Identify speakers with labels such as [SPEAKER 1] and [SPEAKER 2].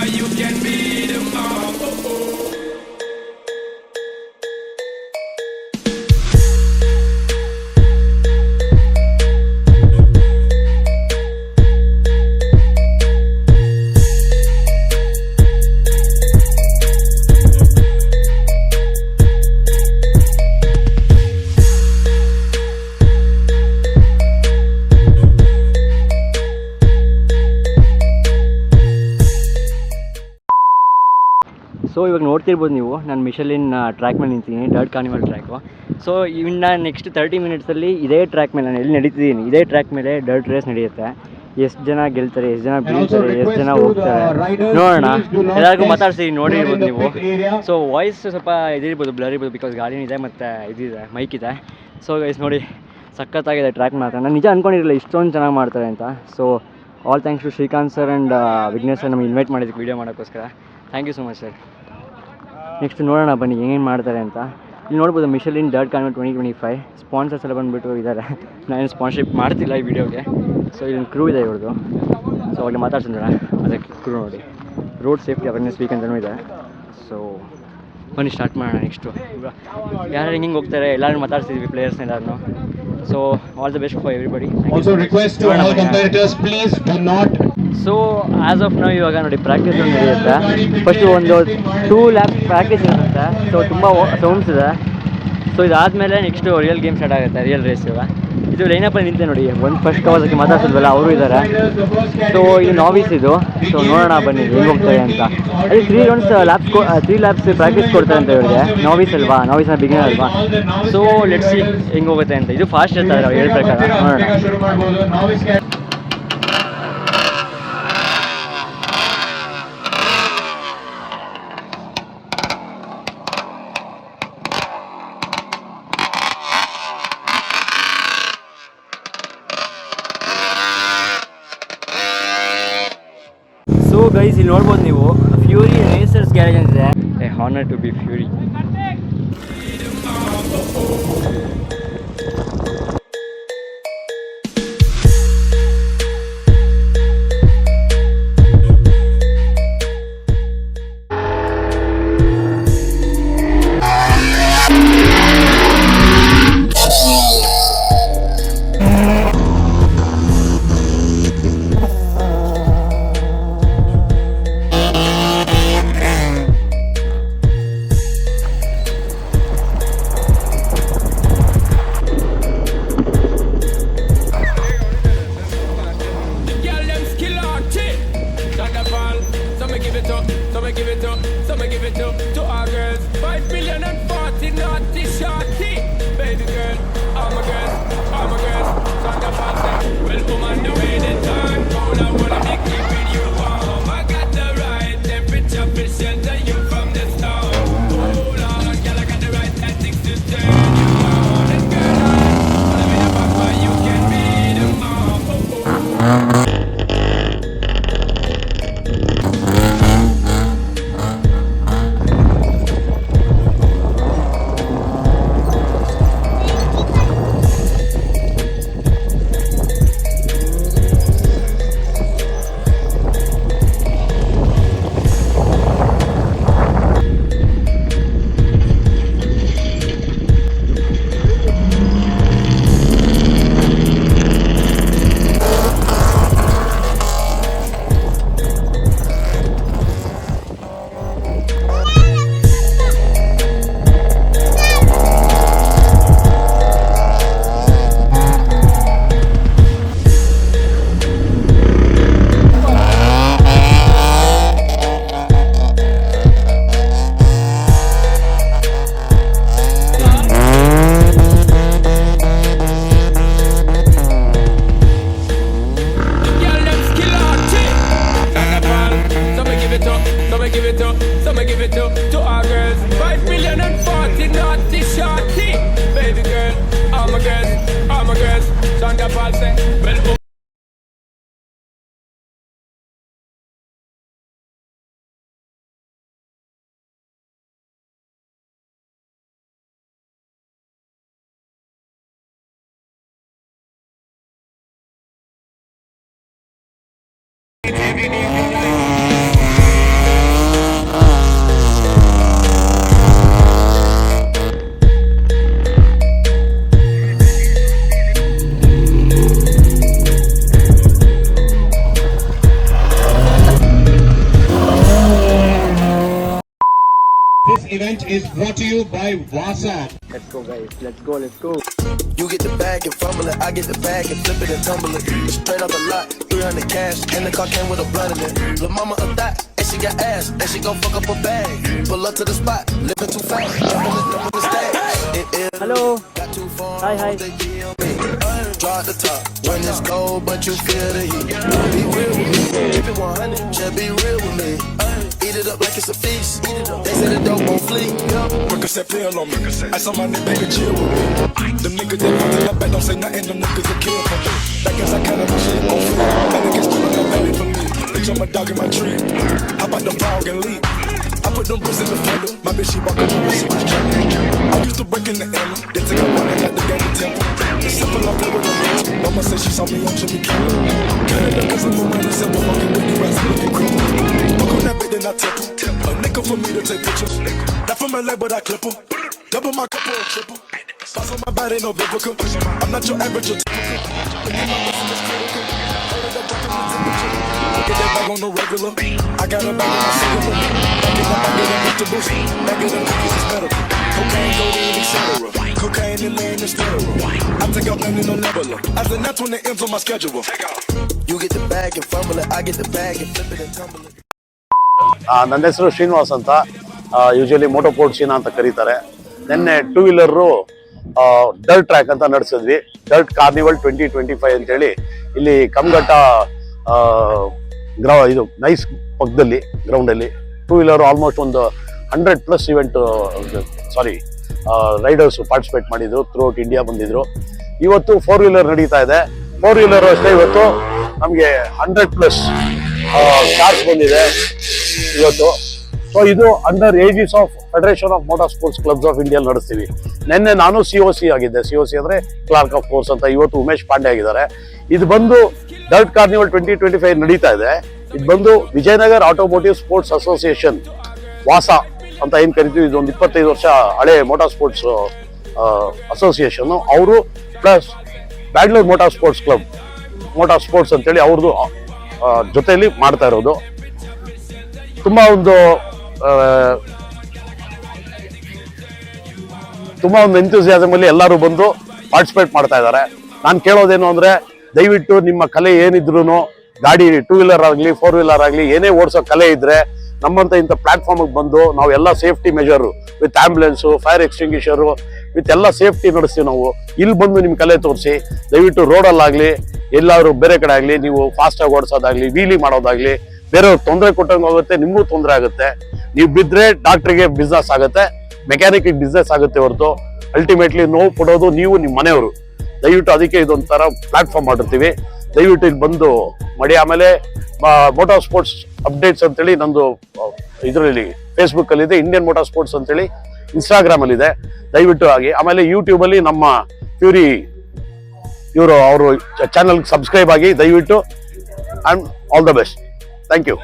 [SPEAKER 1] you can beat them all.
[SPEAKER 2] So ಇವಾಗ ನೋಡ್ತಿರ್ಬೋದು ನೀವು ನಾನು ಮಿಶಲಿನ್ ಟ್ರ್ಯಾಕ್ ಮೇಲೆ ನಿಂತೀನಿ, ಡರ್ಟ್ ಕಾರ್ನಿವಲ್ ಟ್ರ್ಯಾಕು. ಸೊ ಇನ್ನು ನೆಕ್ಸ್ಟ್ 30 ಮಿನಿಟ್ಸಲ್ಲಿ ಇದೇ ಟ್ರ್ಯಾಕ್ ಮೇಲೆ ನಾನು ಎಲ್ಲಿ ನಡೀತಿದ್ದೀನಿ ಇದೇ ಟ್ರ್ಯಾಕ್ ಮೇಲೆ ಡರ್ಟ್ ರೇಸ್ ನಡೆಯುತ್ತೆ. ಎಷ್ಟು ಜನ ಗೆಲ್ತಾರೆ, ಎಷ್ಟು ಜನ ಬೀಳ್ತಾರೆ, ಎಷ್ಟು ಜನ ಹೋಗ್ತಾರೆ ನೋಡೋಣ. ಎಲ್ಲರಿಗೂ ಮಾತಾಡ್ಸಿ ನೋಡಿರ್ಬೋದು ನೀವು. ಸೊ ವಾಯ್ಸ್ ಸ್ವಲ್ಪ ಇದಿರ್ಬೋದು, ಬ್ಲರ್ ಇರ್ಬೋದು, ಬಿಕಾಸ್ ಗಾಡಿನಿದೆ ಮತ್ತು ಇದಿದೆ, ಮೈಕ್ ಇದೆ. ಸೊ ಗೈಸ್ ನೋಡಿ, ಸಖತ್ತಾಗಿದೆ ಟ್ರ್ಯಾಕ್ ಮಾತ್ರ. ನಾನು ನಿಜ ಅಂದ್ಕೊಂಡಿರಲಿಲ್ಲ ಇಷ್ಟೊಂದು ಚೆನ್ನಾಗಿ ಮಾಡ್ತಾರೆ ಅಂತ. So all thanks to Srikanth sir and Vignesh sir ನಮಗೆ ಇನ್ವೈಟ್ ಮಾಡಿದ್ದಕ್ಕೆ ವೀಡಿಯೋ ಮಾಡೋಕ್ಕೋಸ್ಕರ. Thank you so much sir. Next ನೋಡೋಣ ಬನ್ನಿ ಏನೇನು ಮಾಡ್ತಾರೆ ಅಂತ. ಇಲ್ಲಿ ನೋಡ್ಬೋದು ಮಿಶಲಿನ್ ಡರ್ಟ್ ಕಾರ್ನಿವಲ್ 2025 ಸ್ಪಾನ್ಸರ್ಸ್ ಎಲ್ಲ ಬಂದುಬಿಟ್ಟು ಇದ್ದಾರೆ. ನಾನು ಸ್ಪಾನ್ಸರ್ಶಿಪ್ ಮಾಡ್ತಿಲ್ಲ ಈ ವಿಡಿಯೋಗೆ. ಸೊ ಇಲ್ಲೊಂದು ಕ್ರೂ ಇದೆ ಇವ್ರದ್ದು. ಸೊ ಅವಾಗಲೇ ಮಾತಾಡ್ಸಿದ್ರೆ ಅದಕ್ಕೆ ಕ್ರೂ ನೋಡಿ. ರೋಡ್ ಸೇಫ್ಟಿ ಅವೇರ್ನೆಸ್ ವೀಕ್ ಅಂತಲೂ ಇದೆ. ಸೊ ಬನ್ನಿ ಸ್ಟಾರ್ಟ್ ಮಾಡೋಣ. ನೆಕ್ಸ್ಟು ಯಾರು ಹಿಂಗೆ ಹೋಗ್ತಾರೆ ಎಲ್ಲರೂ ಮಾತಾಡ್ತಿದ್ವಿ ಪ್ಲೇಯರ್ಸ್ನ ಎಲ್ಲರೂ. So all the best for everybody. So as of ನಾವು ಇವಾಗ ನೋಡಿ ಪ್ರಾಕ್ಟೀಸ್ ಒಂದು ನಡೆಯುತ್ತೆ. ಫಸ್ಟು ಒಂದು 2 ಲ್ಯಾಪ್ ಪ್ರಾಕ್ಟೀಸ್ ಇರುತ್ತೆ. ಸೊ ತುಂಬ ಸೌಂಡ್ಸ್ ಇದೆ. ಸೊ ಇದಾದಮೇಲೆ ನೆಕ್ಸ್ಟು ರಿಯಲ್ ಗೇಮ್ ಸ್ಟಾರ್ಟ್ ಆಗುತ್ತೆ, ರಿಯಲ್ ರೇಸ್. ಇದು ಲೈನಪ್ಪಲ್ಲಿ ನಿಂತೆ ನೋಡಿ, ಒಂದು ಫಸ್ಟ್ ಅವರ್ಗೆ ಮಾತಾಡ್ತಿದ್ವಲ್ಲ ಅವರು ಇದ್ದಾರೆ. ಸೊ ಇದು ನಾವಿಸ್ ಇದು. ಸೊ ನೋಡೋಣ ಬನ್ನಿ ಹೆಂಗೆ ಹೋಗ್ತಾರೆ ಅಂತ. ಅಲ್ಲಿ 3 ಲ್ಯಾಪ್ಸ್ ಪ್ರಾಕ್ಟೀಸ್ ಕೊಡ್ತಾರೆ ಅಂತ ಇವರಿಗೆ. ನಾವಿಸ್ ಅಲ್ವಾ, ನಾವಿಸ್ನ ಬಿಗಿನರ್ ಅಲ್ವಾ. ಸೊ ಲೆಟ್ಸ್ ಸಿ ಹೆಂಗೆ ಹೋಗುತ್ತೆ ಅಂತ. ಇದು ಫಾಸ್ಟ್ ಇರ್ತಾರೆ ಅವ್ರು ಹೇಳೋ ಪ್ರಕಾರ. ನೋಡೋಣ. ಸೊ ಗೈಸ್ ಇಲ್ಲಿ ನೋಡ್ಬೋದು ನೀವು, ಫ್ಯೂರಿ ರೇಸರ್ಸ್ ಗ್ಯಾರೇಜ್ ಅಂತಿದೆ. A honour to be Fury.
[SPEAKER 1] To our girls, 5 million and 40 naughty shorty. Baby girl, all my girls, sound the fast. Well, woman, the way they turn, cold, I wanna be keeping you warm. I got the right temperature, for shelter you from the storm. Hold on, girl, I got the right tactics to turn you on. And girl, I wanna be the papa, you can be the mom. To our girls, 5 million and 40 naughty shorty. Baby girl, all my girls, sound the pulse. Well, every day.
[SPEAKER 3] This event is brought to you by Vasa.
[SPEAKER 2] Let's go guys, let's go, let's go.
[SPEAKER 4] You get the bag and fumble it, I get the bag and flip it and tumble it. Straight off the lot, 300 cash, and the car came with a blunt in it. Lil' mama a thot, and she got ass, and she gon' fuck up a bag. Pull up to the spot, living too fast, jump in the stage.
[SPEAKER 2] Hello.
[SPEAKER 4] Got too far,
[SPEAKER 2] Hi, hi.
[SPEAKER 4] they give me. Draw at the top, when it's cold, but you feel the heat. Be real with me, keep it 100, just be real with me. Eat it up like it's a feast. They say the dope won't flee.
[SPEAKER 5] Percocet pill on me. I saw my nigga, baby, chill with me. Them niggas that want to the back don't say nothing. Them niggas that kill for me. That guess I kind of shit gon' free. That niggas still got value for me. Bitch, I'm a dog in my tree. How about them dog and leap? I put them bricks in the fender. My bitch, she walk up on me, she was jumping. I used to break in the air. They take a one and let the game temple. It's simple, I play with them bitch. Mama said she saw me on Jimmy Kimmel. Canada, cause I'm around the simple. Fucking with you, ass looking cool. Fuck on that bitch, then I tip her. A nickel for me to take pictures. Not from LA, but I clip her. Double my cup or triple. Spots on my body, no biblical. I'm not your average or typical. Get that bag on the regular. I got a bag on my cigarette. Back in the bag of the vegetables. Back of the cookies is better. Cocaine, codeine, etc. Cocaine and lean and steroid. I take out landing on Nebula. As the next one that ends on my schedule.
[SPEAKER 4] You get the bag and fumble it, I get the bag and flip it and tumble it.
[SPEAKER 6] ನನ್ನ ಹೆಸರು ಶ್ರೀನಿವಾಸ್ ಅಂತ, usually ಮೋಟೋಪೋರ್ಟ್ ಸೀನಾ ಅಂತ ಕರೀತಾರೆ. ನಿನ್ನೆ two wheeler dirt track ಅಂತ ನಡೆಸಿದ್ವಿ. Dirt carnival 2025 ಅಂತೇಳಿ ಇಲ್ಲಿ ಕಮ್ಘಟ್ಟ ಇದು ನೈಸ್ ಪಕ್ಕದಲ್ಲಿ ಗ್ರೌಂಡಲ್ಲಿ ಟೂ ವೀಲರ್ ಆಲ್ಮೋಸ್ಟ್ ಒಂದು 100+ ಇವೆಂಟ್ ರೈಡರ್ಸು ಪಾರ್ಟಿಸಿಪೇಟ್ ಮಾಡಿದ್ರು. ಥ್ರೂಔಟ್ ಇಂಡಿಯಾ ಬಂದಿದ್ರು. ಇವತ್ತು 4 ವೀಲರ್ ನಡೀತಾ ಇದೆ. 4 ವೀಲರ್ ಅಷ್ಟೇ ಇವತ್ತು ನಮಗೆ 100+ ಕಾರ್ಸ್ ಬಂದಿದೆ ಇವತ್ತು. ಸೊ ಇದು under aegis of federation of motor sports clubs of India ನಡೆಸ್ತೀವಿ. ನಿನ್ನೆ ನಾನು COC ಆಗಿದ್ದೆ. COC ಅಂದರೆ ಕ್ಲಾರ್ಕ್ ಆಫ್ ಕೋರ್ಸ್ ಅಂತ. ಇವತ್ತು ಉಮೇಶ್ ಪಾಂಡೆ ಆಗಿದ್ದಾರೆ. ಇದು ಬಂದು ಡರ್ಟ್ ಕಾರ್ನಿವಲ್ 2025 ನಡೀತಾ ಇದೆ. ಇದು ಬಂದು ವಿಜಯನಗರ್ ಆಟೋಮೋಟಿವ್ ಸ್ಪೋರ್ಟ್ಸ್ ಅಸೋಸಿಯೇಷನ್ ವಾಸಾ ಅಂತ ಏನು ಕರಿತೀವಿ. ಇದೊಂದು 25 ವರ್ಷ ಹಳೆ ಮೋಟಾರ್ ಸ್ಪೋರ್ಟ್ಸ್ ಅಸೋಸಿಯೇಷನ್. ಅವರು plus Bangalore motor sports club motor sports ಅಂತೇಳಿ ಅವ್ರದ್ದು ಜೊತೆಯಲ್ಲಿ ಮಾಡ್ತಾ ಇರೋದು. ತುಂಬ ಒಂದು ಎಂಥೂಸಿಯಾಸಮ್ ಅಲ್ಲಿ ಎಲ್ಲರೂ ಬಂದು ಪಾರ್ಟಿಸಿಪೇಟ್ ಮಾಡ್ತಾ ಇದ್ದಾರೆ. ನಾನು ಕೇಳೋದೇನು ಅಂದರೆ, ದಯವಿಟ್ಟು ನಿಮ್ಮ ಕಲೆ ಏನಿದ್ರು ಗಾಡಿ 2 ವೀಲರ್ ಆಗಲಿ 4 ವೀಲರ್ ಆಗಲಿ ಏನೇ ಓಡಿಸೋ ಕಲೆ ಇದ್ರೆ ನಮ್ಮಂತ ಇಂಥ ಪ್ಲಾಟ್ಫಾರ್ಮ್ಗೆ ಬಂದು ನಾವು ಎಲ್ಲ safety measure with ambulance, fire extinguisher with ಎಲ್ಲ ಸೇಫ್ಟಿ ನಡೆಸ್ತೀವಿ ನಾವು. ಇಲ್ಲಿ ಬಂದು ನಿಮ್ಮ ಕಲೆ ತೋರಿಸಿ. ದಯವಿಟ್ಟು ರೋಡಲ್ಲಾಗಲಿ ಎಲ್ಲಾದ್ರೂ ಬೇರೆ ಕಡೆ ಆಗಲಿ ನೀವು ಫಾಸ್ಟಾಗಿ ಓಡಿಸೋದಾಗ್ಲಿ, ವೀಲಿ ಮಾಡೋದಾಗ್ಲಿ, ಬೇರೆಯವ್ರಿಗೆ ತೊಂದರೆ ಕೊಟ್ಟಂಗೆ ಹೋಗುತ್ತೆ, ನಿಮಗೂ ತೊಂದರೆ ಆಗುತ್ತೆ. ನೀವು ಬಿದ್ದರೆ ಡಾಕ್ಟ್ರಿಗೆ ಬಿಸ್ನೆಸ್ ಆಗುತ್ತೆ, ಮೆಕ್ಯಾನಿಕ್ಗೆ ಬಿಸ್ನೆಸ್ ಆಗುತ್ತೆ ಹೊರತು ಅಲ್ಟಿಮೇಟ್ಲಿ ನೋವು ಕೊಡೋದು ನೀವು, ನಿಮ್ಮ ಮನೆಯವರು. ದಯವಿಟ್ಟು ಅದಕ್ಕೆ ಇದೊಂಥರ ಪ್ಲಾಟ್ಫಾರ್ಮ್ ಮಾಡಿರ್ತೀವಿ. ದಯವಿಟ್ಟು ಇಲ್ಲಿ ಬಂದು ಮಾಡಿ. ಆಮೇಲೆ ಮೋಟಾರ್ ಸ್ಪೋರ್ಟ್ಸ್ ಅಪ್ಡೇಟ್ಸ್ ಅಂತೇಳಿ ನಂದು ಇದರಲ್ಲಿ ಫೇಸ್ಬುಕ್ಕಲ್ಲಿದೆ, ಇಂಡಿಯನ್ ಮೋಟಾರ್ ಸ್ಪೋರ್ಟ್ಸ್ ಅಂತೇಳಿ ಇನ್ಸ್ಟಾಗ್ರಾಮಲ್ಲಿದೆ. ದಯವಿಟ್ಟು ಆಗಿ. ಆಮೇಲೆ ಯೂಟ್ಯೂಬಲ್ಲಿ ನಮ್ಮ ಫ್ಯೂರಿ ಅವರು ಚಾನಲ್ಗೆ ಸಬ್ಸ್ಕ್ರೈಬ್ ಆಗಿ ದಯವಿಟ್ಟು. And all the best. Thank you.